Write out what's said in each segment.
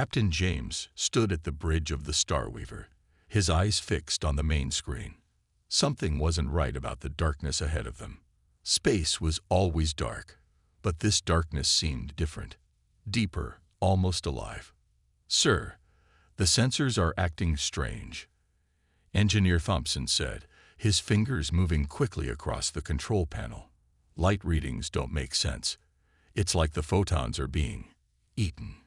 Captain James stood at the bridge of the Starweaver, his eyes fixed on the main screen. Something wasn't right about the darkness ahead of them. Space was always dark, but this darkness seemed different, deeper, almost alive. "Sir, the sensors are acting strange," Engineer Thompson said, his fingers moving quickly across the control panel. "Light readings don't make sense. It's like the photons are being eaten."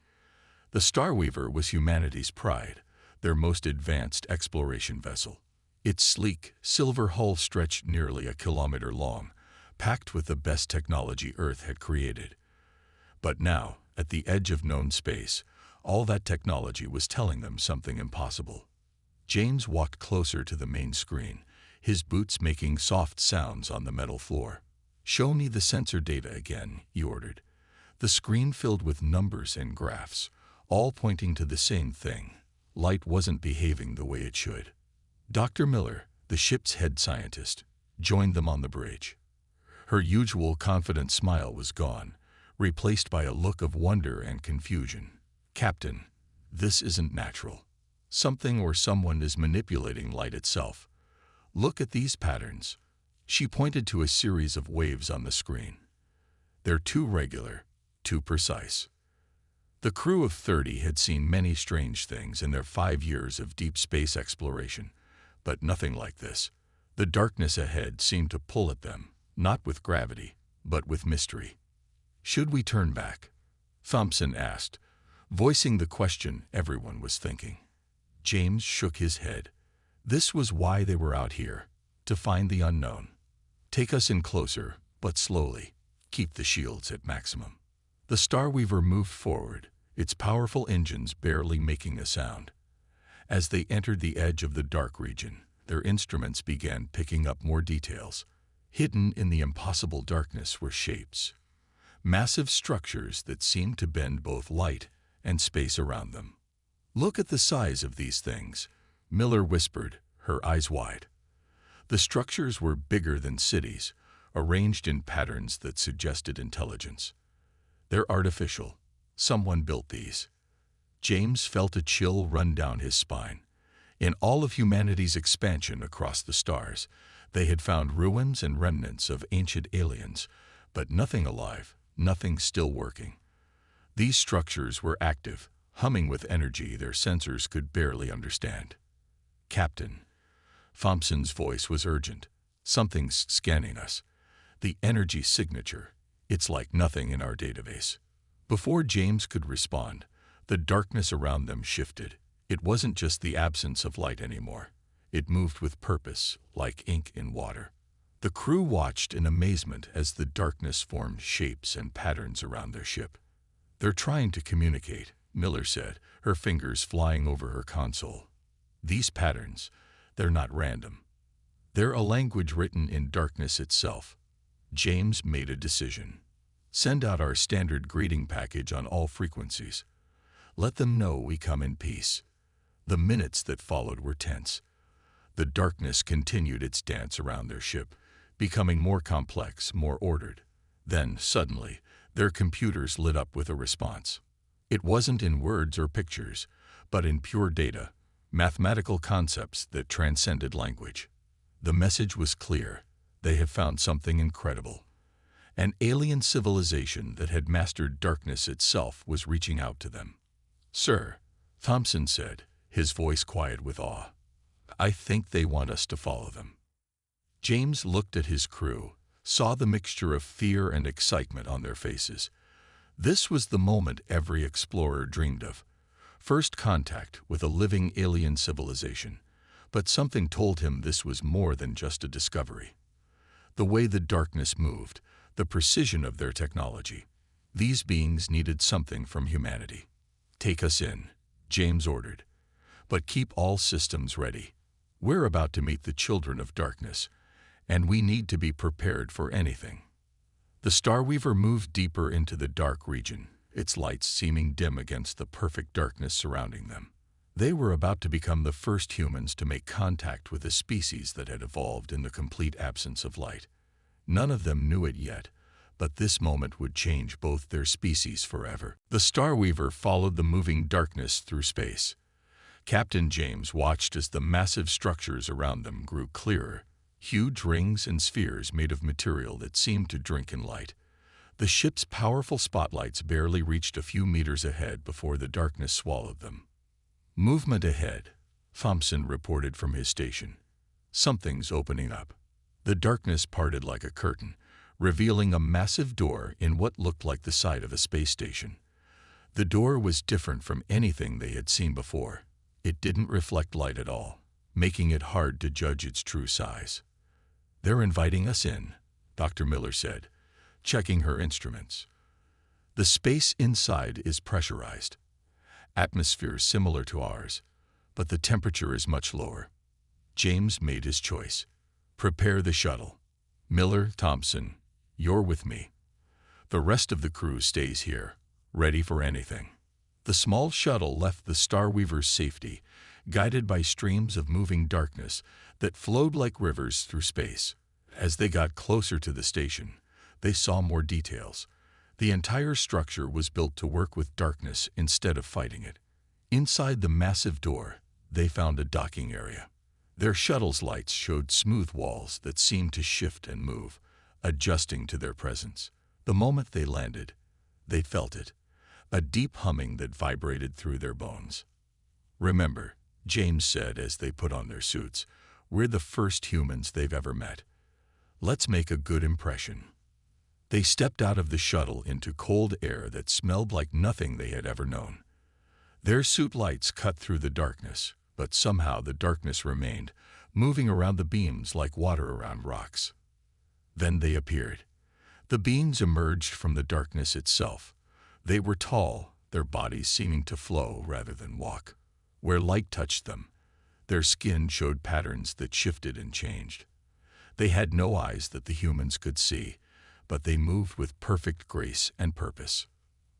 The Starweaver was humanity's pride, their most advanced exploration vessel. Its sleek, silver hull stretched nearly a kilometer long, packed with the best technology Earth had created. But now, at the edge of known space, all that technology was telling them something impossible. James walked closer to the main screen, his boots making soft sounds on the metal floor. "Show me the sensor data again," he ordered. The screen filled with numbers and graphs, all pointing to the same thing. Light wasn't behaving the way it should. Dr. Miller, the ship's head scientist, joined them on the bridge. Her usual confident smile was gone, replaced by a look of wonder and confusion. "Captain, this isn't natural. Something or someone is manipulating light itself. Look at these patterns." She pointed to a series of waves on the screen. "They're too regular, too precise." The crew of 30 had seen many strange things in their 5 years of deep space exploration, but nothing like this. The darkness ahead seemed to pull at them, not with gravity, but with mystery. "Should we turn back?" Thompson asked, voicing the question everyone was thinking. James shook his head. This was why they were out here, to find the unknown. "Take us in closer, but slowly. Keep the shields at maximum." The Starweaver moved forward, its powerful engines barely making a sound. As they entered the edge of the dark region, their instruments began picking up more details. Hidden in the impossible darkness were shapes, massive structures that seemed to bend both light and space around them. "Look at the size of these things," Miller whispered, her eyes wide. The structures were bigger than cities, arranged in patterns that suggested intelligence. "They're artificial. Someone built these." James felt a chill run down his spine. In all of humanity's expansion across the stars, they had found ruins and remnants of ancient aliens, but nothing alive, nothing still working. These structures were active, humming with energy their sensors could barely understand. "Captain," Thompson's voice was urgent, "something's scanning us. The energy signature, it's like nothing in our database." Before James could respond, the darkness around them shifted. It wasn't just the absence of light anymore. It moved with purpose, like ink in water. The crew watched in amazement as the darkness formed shapes and patterns around their ship. "They're trying to communicate," Miller said, her fingers flying over her console. "These patterns, they're not random. They're a language written in darkness itself." James made a decision. "Send out our standard greeting package on all frequencies. Let them know we come in peace." The minutes that followed were tense. The darkness continued its dance around their ship, becoming more complex, more ordered. Then, suddenly, their computers lit up with a response. It wasn't in words or pictures, but in pure data, mathematical concepts that transcended language. The message was clear. They have found something incredible. An alien civilization that had mastered darkness itself was reaching out to them. "Sir," Thompson said, his voice quiet with awe, "I think they want us to follow them." James looked at his crew, saw the mixture of fear and excitement on their faces. This was the moment every explorer dreamed of. First contact with a living alien civilization. But something told him this was more than just a discovery. The way the darkness moved, the precision of their technology. These beings needed something from humanity. "Take us in," James ordered. "But keep all systems ready. We're about to meet the children of darkness, and we need to be prepared for anything." The Starweaver moved deeper into the dark region, its lights seeming dim against the perfect darkness surrounding them. They were about to become the first humans to make contact with a species that had evolved in the complete absence of light. None of them knew it yet, But this moment would change both their species forever. The Starweaver followed the moving darkness through space. Captain James watched as the massive structures around them grew clearer, huge rings and spheres made of material that seemed to drink in light. The ship's powerful spotlights barely reached a few meters ahead before the darkness swallowed them. "Movement ahead," Thompson reported from his station. "Something's opening up." The darkness parted like a curtain, revealing a massive door in what looked like the side of a space station. The door was different from anything they had seen before. It didn't reflect light at all, making it hard to judge its true size. "They're inviting us in," Dr. Miller said, checking her instruments. "The space inside is pressurized. Atmosphere similar to ours, but the temperature is much lower." James made his choice. "Prepare the shuttle. Miller, Thompson, you're with me. The rest of the crew stays here, ready for anything." The small shuttle left the Starweaver's safety, guided by streams of moving darkness that flowed like rivers through space. As they got closer to the station, they saw more details. The entire structure was built to work with darkness instead of fighting it. Inside the massive door, they found a docking area. Their shuttle's lights showed smooth walls that seemed to shift and move, adjusting to their presence. The moment they landed, they felt it, a deep humming that vibrated through their bones. "Remember," James said as they put on their suits, "we're the first humans they've ever met. Let's make a good impression." They stepped out of the shuttle into cold air that smelled like nothing they had ever known. Their suit lights cut through the darkness, but somehow the darkness remained, moving around the beams like water around rocks. Then they appeared. The beings emerged from the darkness itself. They were tall, their bodies seeming to flow rather than walk. Where light touched them, their skin showed patterns that shifted and changed. They had no eyes that the humans could see, but they moved with perfect grace and purpose.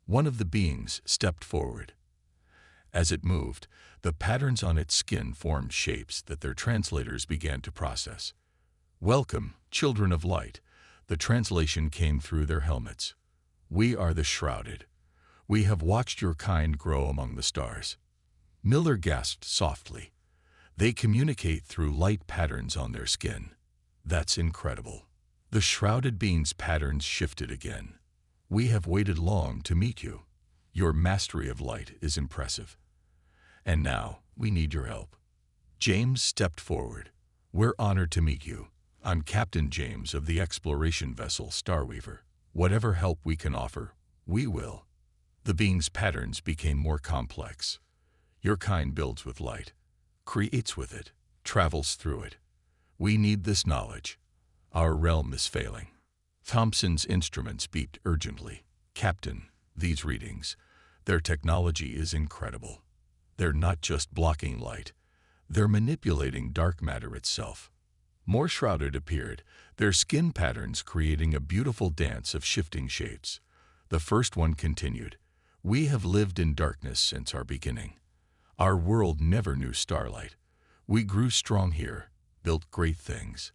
One of the beings stepped forward. As it moved, the patterns on its skin formed shapes that their translators began to process. "Welcome, children of light," the translation came through their helmets. "We are the shrouded. We have watched your kind grow among the stars." Miller gasped softly. "They communicate through light patterns on their skin. That's incredible." The shrouded being's patterns shifted again. "We have waited long to meet you. Your mastery of light is impressive. And now, we need your help." James stepped forward. "We're honored to meet you. I'm Captain James of the exploration vessel Starweaver. Whatever help we can offer, we will." The being's patterns became more complex. "Your kind builds with light, creates with it, travels through it. We need this knowledge. Our realm is failing." Thompson's instruments beeped urgently. "Captain, these readings, their technology is incredible. They're not just blocking light, they're manipulating dark matter itself." More shrouded appeared, their skin patterns creating a beautiful dance of shifting shapes. The first one continued. "We have lived in darkness since our beginning. Our world never knew starlight. We grew strong here, built great things.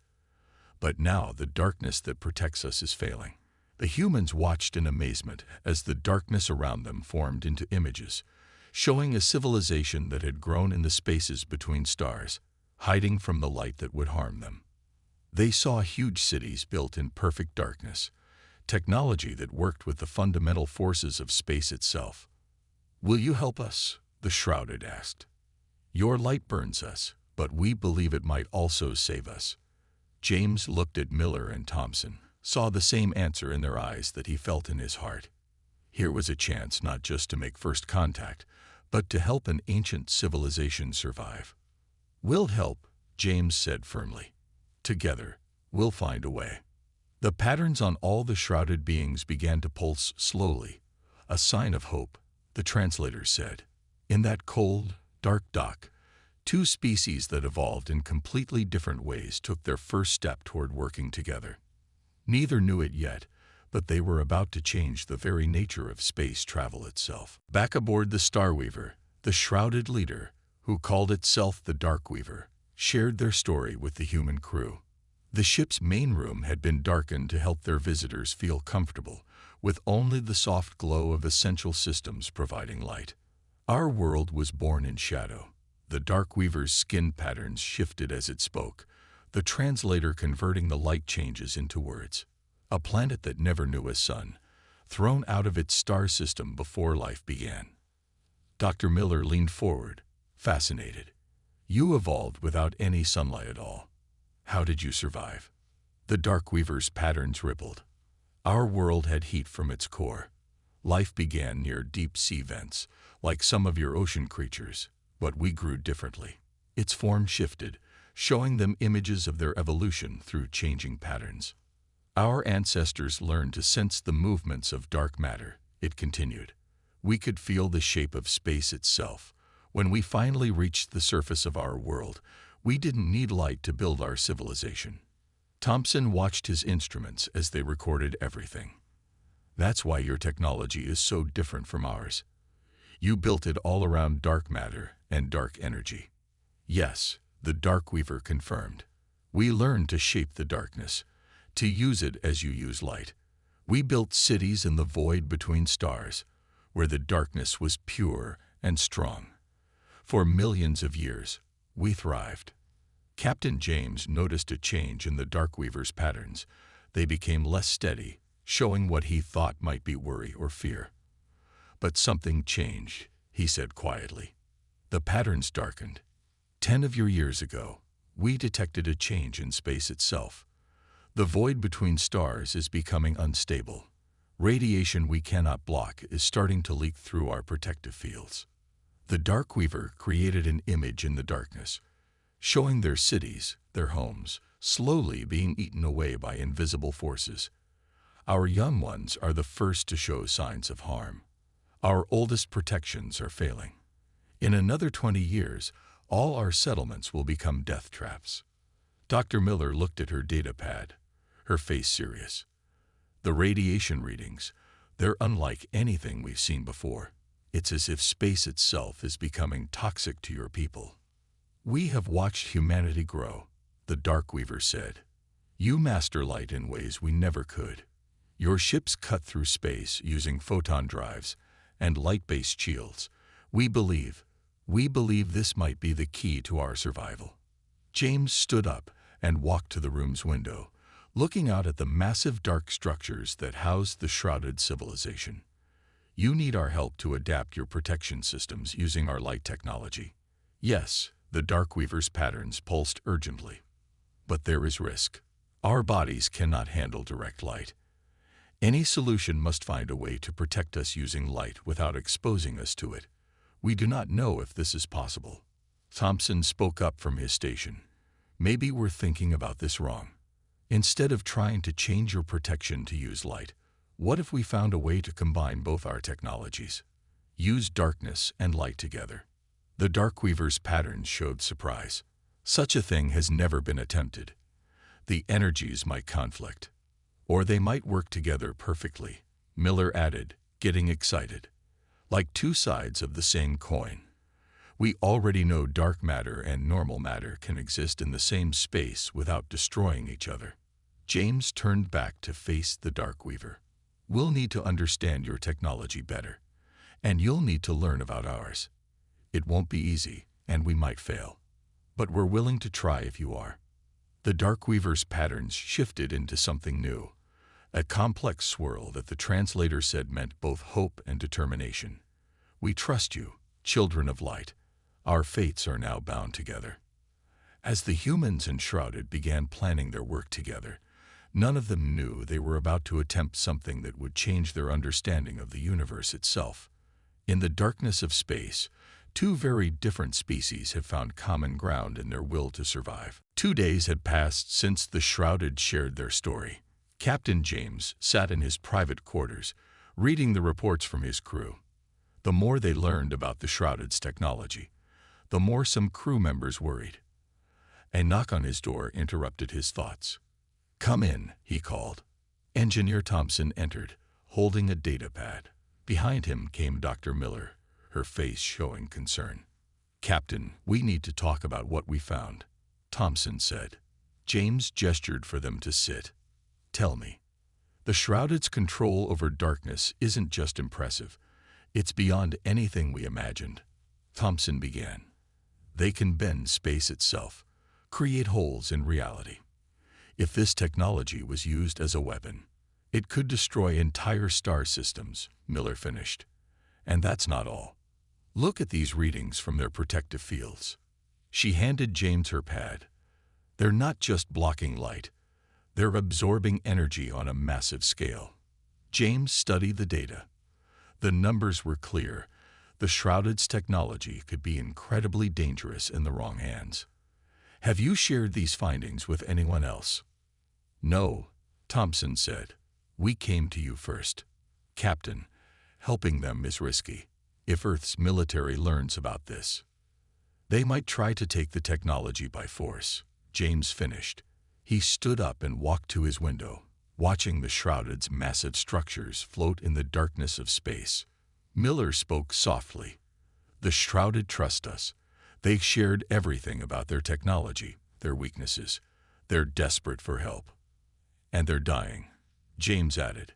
But now the darkness that protects us is failing." The humans watched in amazement as the darkness around them formed into images, showing a civilization that had grown in the spaces between stars, hiding from the light that would harm them. They saw huge cities built in perfect darkness, technology that worked with the fundamental forces of space itself. "Will you help us?" the shrouded asked. "Your light burns us, but we believe it might also save us." James looked at Miller and Thompson, saw the same answer in their eyes that he felt in his heart. Here was a chance not just to make first contact, but to help an ancient civilization survive. "We'll help," James said firmly. "Together, we'll find a way." The patterns on all the shrouded beings began to pulse slowly, a sign of hope, the translators said. In that cold, dark dock, two species that evolved in completely different ways took their first step toward working together. Neither knew it yet, but they were about to change the very nature of space travel itself. Back aboard the Starweaver, the shrouded leader, who called itself the Darkweaver, shared their story with the human crew. The ship's main room had been darkened to help their visitors feel comfortable, with only the soft glow of essential systems providing light. Our world was born in shadow. The Darkweaver's skin patterns shifted as it spoke, the translator converting the light changes into words. A planet that never knew a sun, thrown out of its star system before life began. Dr. Miller leaned forward, fascinated. You evolved without any sunlight at all. How did you survive? The Darkweaver's patterns rippled. Our world had heat from its core. Life began near deep sea vents, like some of your ocean creatures, but we grew differently. Its form shifted, showing them images of their evolution through changing patterns. Our ancestors learned to sense the movements of dark matter, it continued. We could feel the shape of space itself. When we finally reached the surface of our world, we didn't need light to build our civilization. Thompson watched his instruments as they recorded everything. That's why your technology is so different from ours. You built it all around dark matter and dark energy. Yes, the Darkweaver confirmed. We learned to shape the darkness, to use it as you use light. We built cities in the void between stars, where the darkness was pure and strong. For millions of years, we thrived. Captain James noticed a change in the Darkweaver's patterns. They became less steady, showing what he thought might be worry or fear. But something changed, he said quietly. The patterns darkened. 10 of your years ago, we detected a change in space itself. The void between stars is becoming unstable. Radiation we cannot block is starting to leak through our protective fields. The Darkweaver created an image in the darkness, showing their cities, their homes, slowly being eaten away by invisible forces. Our young ones are the first to show signs of harm. Our oldest protections are failing. In another 20 years, all our settlements will become death traps. Dr. Miller looked at her data pad, her face serious. The radiation readings, they're unlike anything we've seen before. It's as if space itself is becoming toxic to your people. We have watched humanity grow, the Darkweaver said. You master light in ways we never could. Your ships cut through space using photon drives and light-based shields. We believe this might be the key to our survival. James stood up and walked to the room's window, looking out at the massive dark structures that housed the shrouded civilization. You need our help to adapt your protection systems using our light technology. Yes, the Darkweaver's patterns pulsed urgently. But there is risk. Our bodies cannot handle direct light. Any solution must find a way to protect us using light without exposing us to it. We do not know if this is possible. Thompson spoke up from his station. Maybe we're thinking about this wrong. Instead of trying to change your protection to use light, what if we found a way to combine both our technologies? Use darkness and light together. The Darkweaver's patterns showed surprise. Such a thing has never been attempted. The energies might conflict, or they might work together perfectly, Miller added, getting excited. Like two sides of the same coin. We already know dark matter and normal matter can exist in the same space without destroying each other. James turned back to face the Darkweaver. We'll need to understand your technology better, and you'll need to learn about ours. It won't be easy, and we might fail. But we're willing to try if you are. The Darkweaver's patterns shifted into something new, a complex swirl that the translator said meant both hope and determination. We trust you, children of light. Our fates are now bound together. As the humans enshrouded began planning their work together, none of them knew they were about to attempt something that would change their understanding of the universe itself. In the darkness of space, two very different species have found common ground in their will to survive. 2 days had passed since the Shrouded shared their story. Captain James sat in his private quarters, reading the reports from his crew. The more they learned about the Shrouded's technology, the more some crew members worried. A knock on his door interrupted his thoughts. "Come in," he called. Engineer Thompson entered, holding a data pad. Behind him came Dr. Miller, her face showing concern. "Captain, we need to talk about what we found," Thompson said. James gestured for them to sit. Tell me, the Shrouded's control over darkness isn't just impressive. It's beyond anything we imagined. Thompson began. They can bend space itself, create holes in reality. If this technology was used as a weapon, it could destroy entire star systems, Miller finished. And that's not all. Look at these readings from their protective fields. She handed James her pad. They're not just blocking light. They're absorbing energy on a massive scale. James studied the data. The numbers were clear. The Shrouded's technology could be incredibly dangerous in the wrong hands. Have you shared these findings with anyone else? No, Thompson said. We came to you first. Captain, helping them is risky. If Earth's military learns about this, they might try to take the technology by force. James finished. He stood up and walked to his window, watching the Shrouded's massive structures float in the darkness of space. Miller spoke softly. The Shrouded trust us. They shared everything about their technology, their weaknesses. They're desperate for help. And they're dying. James added.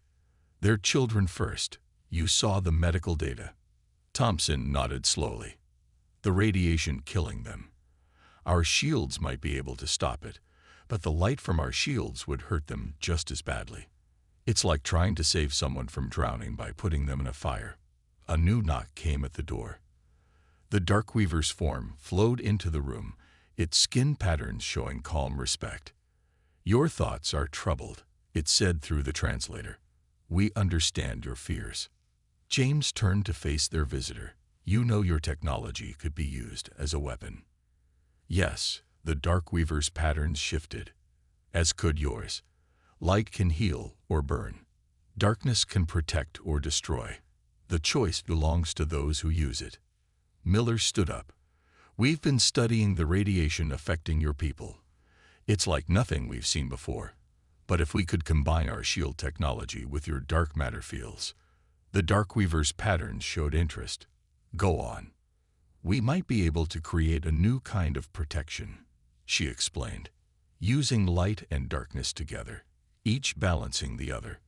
Their children first. You saw the medical data. Thompson nodded slowly. The radiation killing them. Our shields might be able to stop it, but the light from our shields would hurt them just as badly. It's like trying to save someone from drowning by putting them in a fire. A new knock came at the door. The Darkweaver's form flowed into the room, its skin patterns showing calm respect. Your thoughts are troubled, it said through the translator. We understand your fears. James turned to face their visitor. You know your technology could be used as a weapon. Yes, the Darkweaver's patterns shifted. As could yours. Light can heal or burn. Darkness can protect or destroy. The choice belongs to those who use it. Miller stood up. We've been studying the radiation affecting your people. It's like nothing we've seen before. But if we could combine our shield technology with your dark matter fields, the Darkweaver's patterns showed interest. Go on. We might be able to create a new kind of protection, she explained, using light and darkness together, each balancing the other.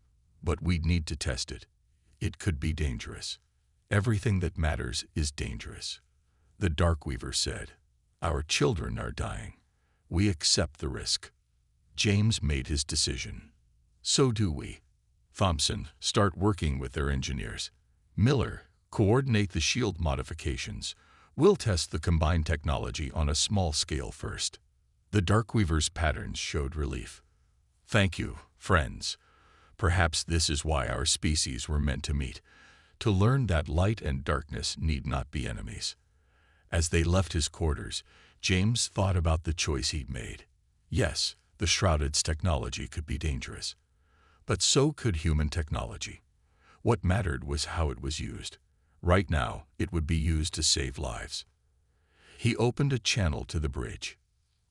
But we'd need to test it. It could be dangerous. Everything that matters is dangerous. The Darkweaver said, Our children are dying. We accept the risk. James made his decision. So do we. Thompson, start working with their engineers. Miller, coordinate the shield modifications. We'll test the combined technology on a small scale first. The Darkweaver's patterns showed relief. Thank you, friends. Perhaps this is why our species were meant to meet, to learn that light and darkness need not be enemies. As they left his quarters, James thought about the choice he'd made. Yes, the Shrouded's technology could be dangerous. But so could human technology. What mattered was how it was used. Right now, it would be used to save lives. He opened a channel to the bridge.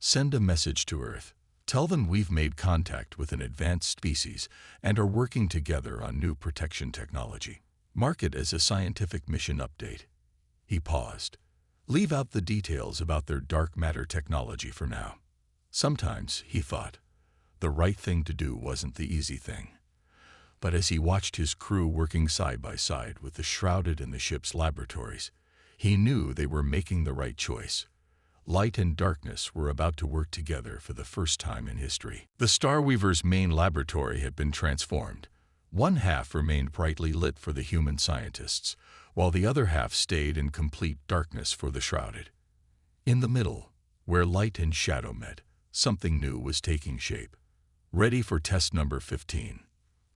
Send a message to Earth. Tell them we've made contact with an advanced species and are working together on new protection technology. Mark it as a scientific mission update. He paused. Leave out the details about their dark matter technology for now. Sometimes, he thought, the right thing to do wasn't the easy thing. But as he watched his crew working side by side with the Shrouded in the ship's laboratories, he knew they were making the right choice. Light and darkness were about to work together for the first time in history. The Starweaver's main laboratory had been transformed. One half remained brightly lit for the human scientists, while the other half stayed in complete darkness for the Shrouded. In the middle, where light and shadow met, something new was taking shape. Ready for test number 15,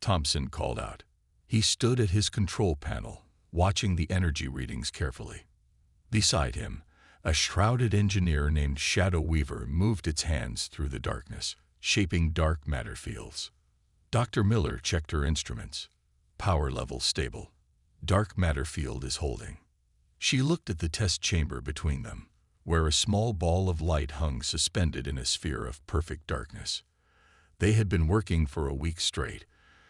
Thompson called out. He stood at his control panel, watching the energy readings carefully. Beside him, a Shrouded engineer named Shadow Weaver moved its hands through the darkness, shaping dark matter fields. Dr. Miller checked her instruments. Power level stable. Dark matter field is holding. She looked at the test chamber between them, where a small ball of light hung suspended in a sphere of perfect darkness. They had been working for a week straight,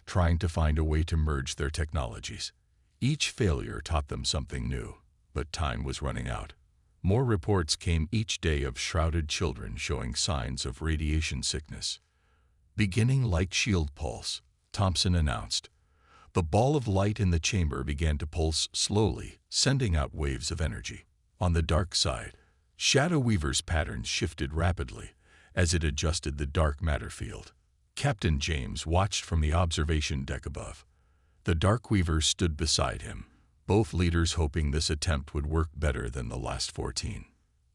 trying to find a way to merge their technologies. Each failure taught them something new, but time was running out. More reports came each day of shrouded children showing signs of radiation sickness. Beginning like shield pulse, Thompson announced. The ball of light in the chamber began to pulse slowly, sending out waves of energy. On the dark side, Shadow Weaver's patterns shifted rapidly as it adjusted the dark matter field. Captain James watched from the observation deck above. The Dark Weaver stood beside him, both leaders hoping this attempt would work better than the last 14.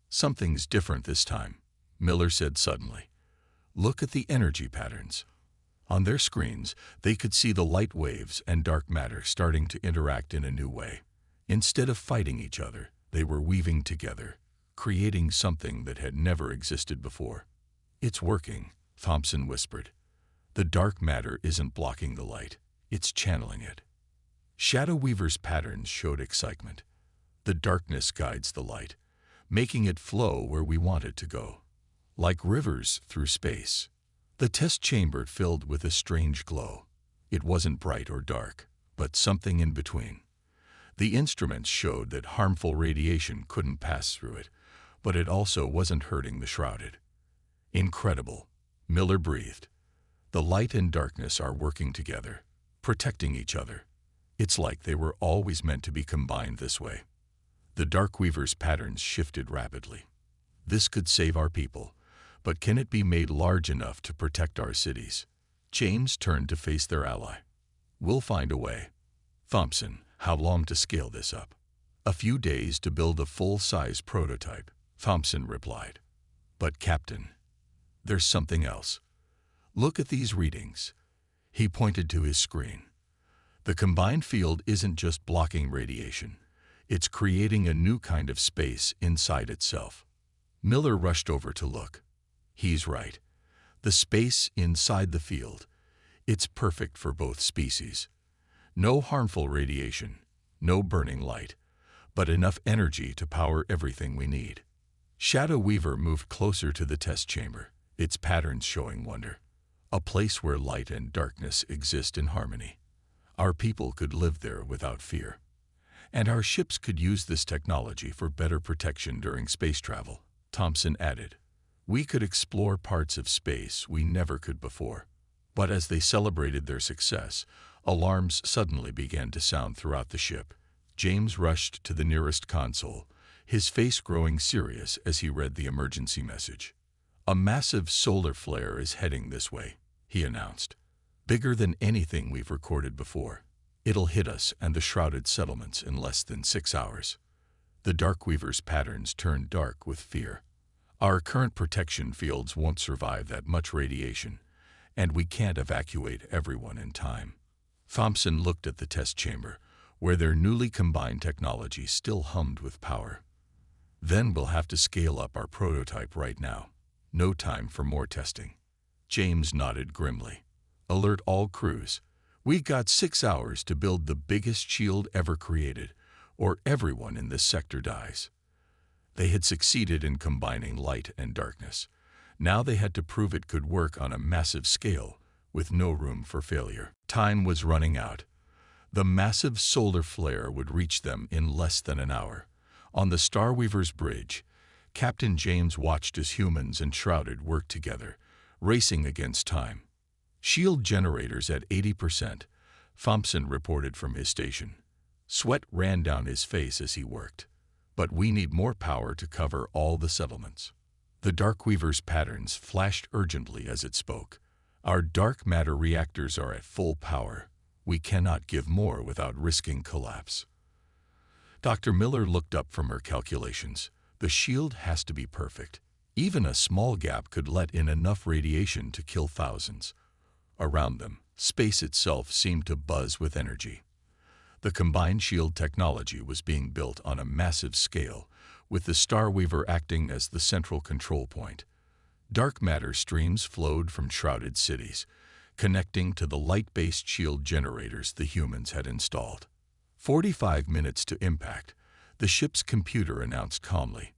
Something's different this time, Miller said suddenly. Look at the energy patterns. On their screens, they could see the light waves and dark matter starting to interact in a new way. Instead of fighting each other, they were weaving together, creating something that had never existed before. It's working, Thompson whispered. The dark matter isn't blocking the light, it's channeling it. Shadow Weaver's patterns showed excitement. The darkness guides the light, making it flow where we want it to go. Like rivers through space. The test chamber filled with a strange glow. It wasn't bright or dark, but something in between. The instruments showed that harmful radiation couldn't pass through it, but it also wasn't hurting the shrouded. Incredible, Miller breathed. The light and darkness are working together, protecting each other. It's like they were always meant to be combined this way. The Dark Weaver's patterns shifted rapidly. This could save our people, but can it be made large enough to protect our cities? James turned to face their ally. We'll find a way. Thompson, how long to scale this up? A few days to build a full-size prototype, Thompson replied. But Captain, there's something else. Look at these readings. He pointed to his screen. The combined field isn't just blocking radiation. It's creating a new kind of space inside itself. Miller rushed over to look. He's right. The space inside the field. It's perfect for both species. No harmful radiation, no burning light, but enough energy to power everything we need. Shadow Weaver moved closer to the test chamber, its patterns showing wonder. A place where light and darkness exist in harmony. Our people could live there without fear. And our ships could use this technology for better protection during space travel, Thompson added. We could explore parts of space we never could before. But as they celebrated their success, alarms suddenly began to sound throughout the ship. James rushed to the nearest console, his face growing serious as he read the emergency message. A massive solar flare is heading this way, he announced. Bigger than anything we've recorded before. It'll hit us and the shrouded settlements in less than 6 hours. The Darkweaver's patterns turned dark with fear. Our current protection fields won't survive that much radiation, and we can't evacuate everyone in time. Thompson looked at the test chamber, where their newly combined technology still hummed with power. Then we'll have to scale up our prototype right now. No time for more testing. James nodded grimly. Alert all crews. We've got 6 hours to build the biggest shield ever created, or everyone in this sector dies. They had succeeded in combining light and darkness. Now they had to prove it could work on a massive scale, with no room for failure. Time was running out. The massive solar flare would reach them in less than an hour. On the Starweaver's bridge, Captain James watched as humans and Shrouded worked together, racing against time. Shield generators at 80%, Thompson reported from his station. Sweat ran down his face as he worked. But we need more power to cover all the settlements. The Darkweaver's patterns flashed urgently as it spoke. Our dark matter reactors are at full power. We cannot give more without risking collapse. Dr. Miller looked up from her calculations. The shield has to be perfect. Even a small gap could let in enough radiation to kill thousands. Around them, space itself seemed to buzz with energy. The combined shield technology was being built on a massive scale, with the Starweaver acting as the central control point. Dark matter streams flowed from shrouded cities, connecting to the light-based shield generators the humans had installed. 45 minutes to impact, the ship's computer announced calmly.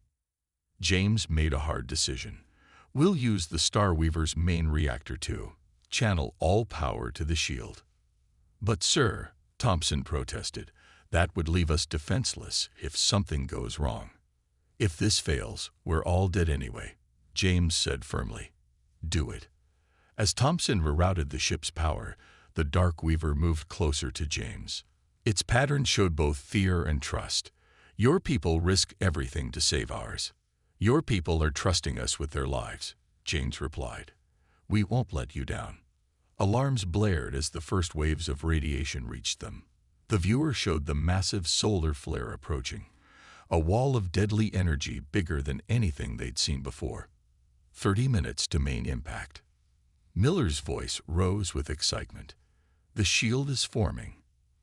James made a hard decision. We'll use the Starweaver's main reactor to channel all power to the shield. But sir, Thompson protested, that would leave us defenseless if something goes wrong. If this fails, we're all dead anyway, James said firmly. Do it. As Thompson rerouted the ship's power, the Dark Weaver moved closer to James. Its pattern showed both fear and trust. Your people risk everything to save ours. Your people are trusting us with their lives, James replied. We won't let you down. Alarms blared as the first waves of radiation reached them. The viewer showed the massive solar flare approaching, a wall of deadly energy bigger than anything they'd seen before. 30 minutes to main impact. Miller's voice rose with excitement. The shield is forming.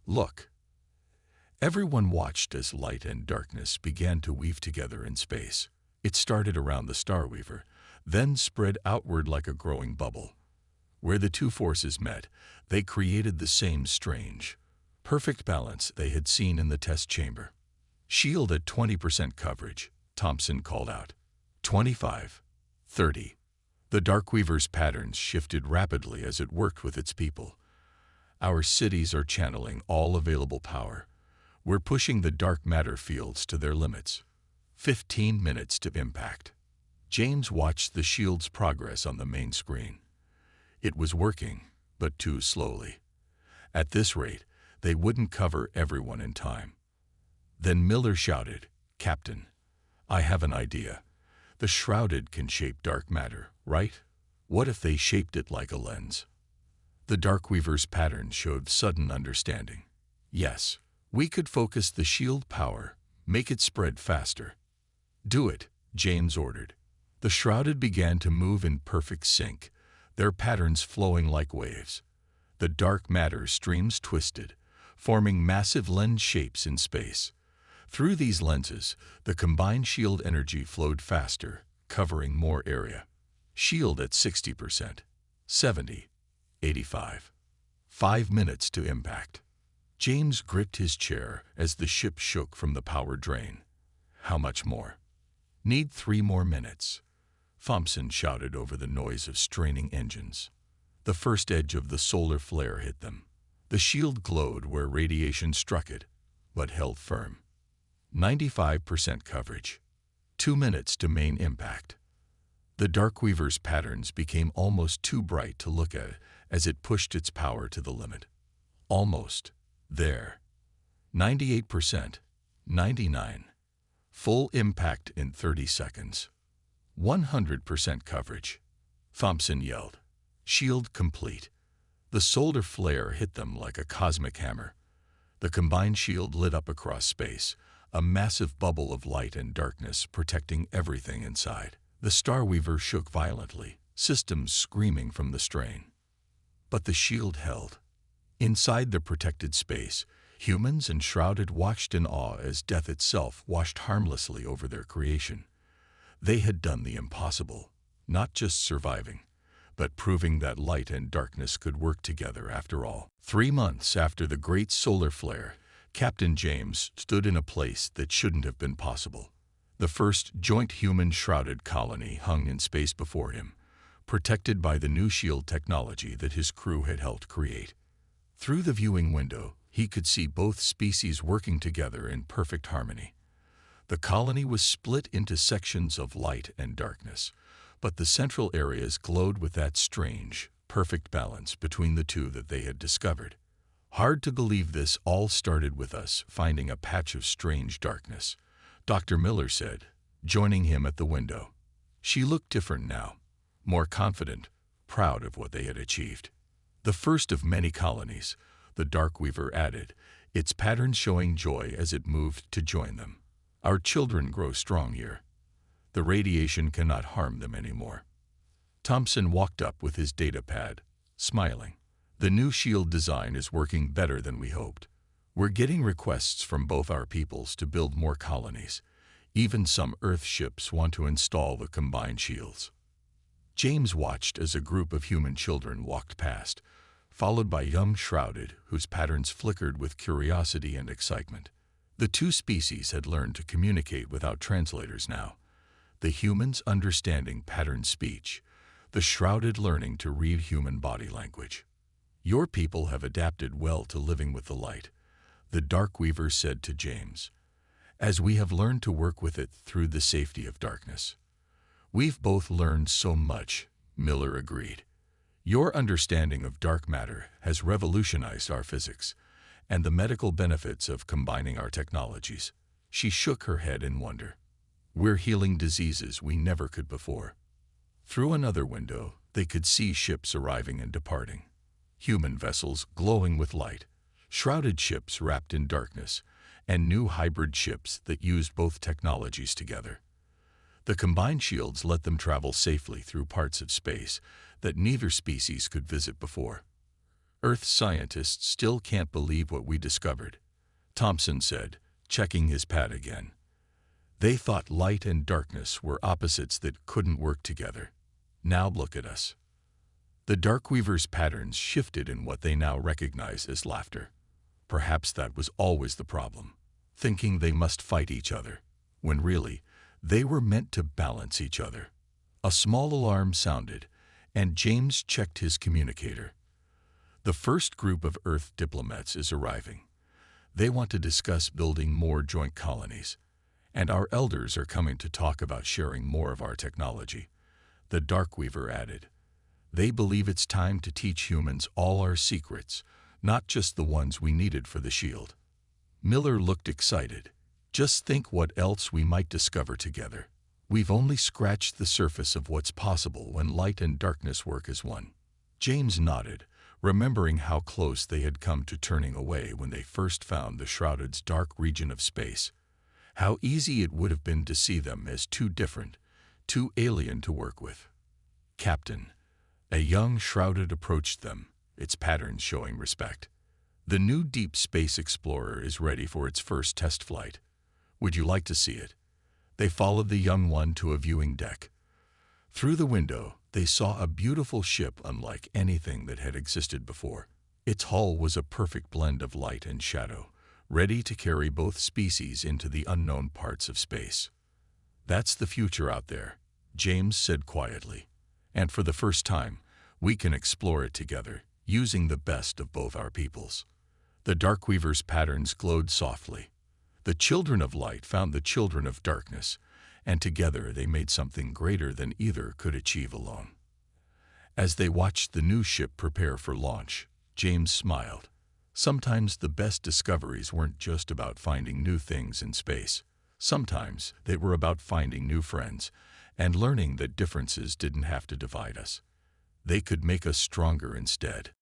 Look. Everyone watched as light and darkness began to weave together in space. It started around the Starweaver, then spread outward like a growing bubble. Where the two forces met, they created the same strange, perfect balance they had seen in the test chamber. Shield at 20% coverage, Thompson called out. 25, 30. The Darkweaver's patterns shifted rapidly as it worked with its people. Our cities are channeling all available power. We're pushing the dark matter fields to their limits. 15 minutes to impact. James watched the shield's progress on the main screen. It was working, but too slowly. At this rate, they wouldn't cover everyone in time. Then Miller shouted, Captain, I have an idea. The shrouded can shape dark matter, right? What if they shaped it like a lens? The Darkweaver's pattern showed sudden understanding. Yes, we could focus the shield power, make it spread faster. Do it, James ordered. The shrouded began to move in perfect sync, their patterns flowing like waves. The dark matter streams twisted, forming massive lens shapes in space. Through these lenses, the combined shield energy flowed faster, covering more area. Shield at 60%, 70, 85. 5 minutes to impact. James gripped his chair as the ship shook from the power drain. How much more? Need 3 more minutes. Thompson shouted over the noise of straining engines. The first edge of the solar flare hit them. The shield glowed where radiation struck it, but held firm. 95% coverage. 2 minutes to main impact. The Darkweaver's patterns became almost too bright to look at as it pushed its power to the limit. Almost. There. 98%. 99. Full impact in 30 seconds. 100% coverage. Thompson yelled. Shield complete. The solar flare hit them like a cosmic hammer. The combined shield lit up across space, a massive bubble of light and darkness protecting everything inside. The Starweaver shook violently, systems screaming from the strain. But the shield held. Inside the protected space, humans and shrouded watched in awe as death itself washed harmlessly over their creation. They had done the impossible, not just surviving, but proving that light and darkness could work together after all. 3 months after the great solar flare, Captain James stood in a place that shouldn't have been possible. The first joint human-shrouded colony hung in space before him, protected by the new shield technology that his crew had helped create. Through the viewing window, he could see both species working together in perfect harmony. The colony was split into sections of light and darkness, but the central areas glowed with that strange, perfect balance between the two that they had discovered. Hard to believe this all started with us finding a patch of strange darkness, Dr. Miller said, joining him at the window. She looked different now, more confident, proud of what they had achieved. The first of many colonies, the Darkweaver added, its patterns showing joy as it moved to join them. Our children grow strong here. The radiation cannot harm them anymore. Thompson walked up with his data pad, smiling. The new shield design is working better than we hoped. We're getting requests from both our peoples to build more colonies. Even some Earth ships want to install the combined shields. James watched as a group of human children walked past, followed by young shrouded whose patterns flickered with curiosity and excitement. The two species had learned to communicate without translators now. The humans understanding pattern speech, the shrouded learning to read human body language. Your people have adapted well to living with the light, the Darkweaver said to James. as we have learned to work with it through the safety of darkness. We've both learned so much, Miller agreed. Your understanding of dark matter has revolutionized our physics and the medical benefits of combining our technologies. She shook her head in wonder. We're healing diseases we never could before. Through another window, they could see ships arriving and departing. Human vessels glowing with light, shrouded ships wrapped in darkness, and new hybrid ships that used both technologies together. The combined shields let them travel safely through parts of space that neither species could visit before. Earth scientists still can't believe what we discovered, Thompson said, checking his pad again. They thought light and darkness were opposites that couldn't work together. Now look at us. The Darkweaver's patterns shifted in what they now recognize as laughter. Perhaps that was always the problem, thinking they must fight each other, when really, they were meant to balance each other. A small alarm sounded, and James checked his communicator. The first group of Earth diplomats is arriving. They want to discuss building more joint colonies, and our elders are coming to talk about sharing more of our technology, the Darkweaver added. They believe it's time to teach humans all our secrets, not just the ones we needed for the shield. Miller looked excited. Just think what else we might discover together. We've only scratched the surface of what's possible when light and darkness work as one. James nodded, remembering how close they had come to turning away when they first found the Shrouded's dark region of space. How easy it would have been to see them as too different, too alien to work with. Captain, a young Shrouded approached them, its patterns showing respect. The new deep space explorer is ready for its first test flight. Would you like to see it? They followed the young one to a viewing deck. Through the window, they saw a beautiful ship unlike anything that had existed before. Its hull was a perfect blend of light and shadow, ready to carry both species into the unknown parts of space. That's the future out there, James said quietly. And for the first time, we can explore it together, using the best of both our peoples. The Darkweaver's patterns glowed softly. The children of light found the children of darkness, and together they made something greater than either could achieve alone. As they watched the new ship prepare for launch, James smiled. Sometimes the best discoveries weren't just about finding new things in space. Sometimes they were about finding new friends and learning that differences didn't have to divide us. They could make us stronger instead.